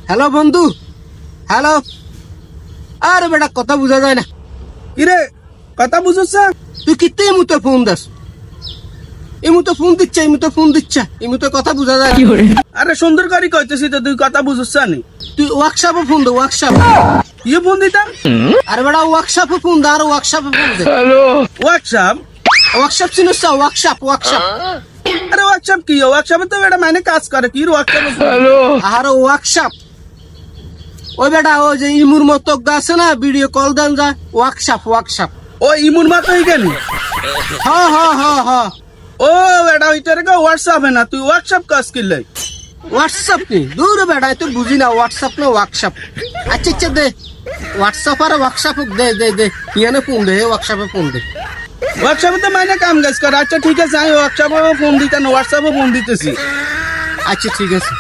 Hello বন্ধু, hello. আরে বেটা কথা বুঝা যায় না। কিরে কথা বুঝছ? তুই কিতে ইমুতে ফোন দাস? ইমুতে ফোন দিচ্ছে, ইমুতে ফোন দিচ্ছে, ইমুতে কথা বুঝা যায় না। আরে সুন্দর করে কইতেছি তো, তুই কথা বুঝছ নি? তুই ওয়ার্কশপে ফোন দে, ওয়ার্কশপ। ইয়ে ফোন দিতাম আরে বেটা ওয়ার্কশপে ফোন দে, আর ওয়ার্কশপে ফোন দে। হোয়াটসঅ্যাপ। ওয়ার্কশপ চিনিস না? Workshop, workshop. আরে হোয়াটসঅ্যাপ কি? হোয়াটসঅ্যাপে তো এটা মানে কাজ করে কি হোয়াটসঅ্যাপে? আর ওয়ার্কশপ ওই বেটা ওই যে ইমুর মতো আছে না, ভিডিও কল দেন যায়, ওয়ার্কশপ, ওয়ার্কশপ। ও ইমুন মাত্র এখানে। হ হ হ হ। ও এটা ওইটারে হোয়াটসঅ্যাপে না, তুই হোয়াটসঅ্যাপ কাজ করলে। হোয়াটসঅ্যাপ নি দূর বেটা, তুই বুঝি না হোয়াটসঅ্যাপ না ওয়ার্কশপ। আচ্ছা আচ্ছা দে, হোয়াটসঅ্যাপ আর ওয়ার্কশপ দে দে দে, ইয়ানে ফোন দে, ওয়ার্কশপে ফোন দে। হোয়াটসঅ্যাপে তো মানে কাম কাজ করে। আচ্ছা ঠিক আছে, আমি হোয়াটসঅ্যাপে ফোন দিতে না, হোয়াটসঅ্যাপে ফোন দিতেছি। আচ্ছা ঠিক আছে।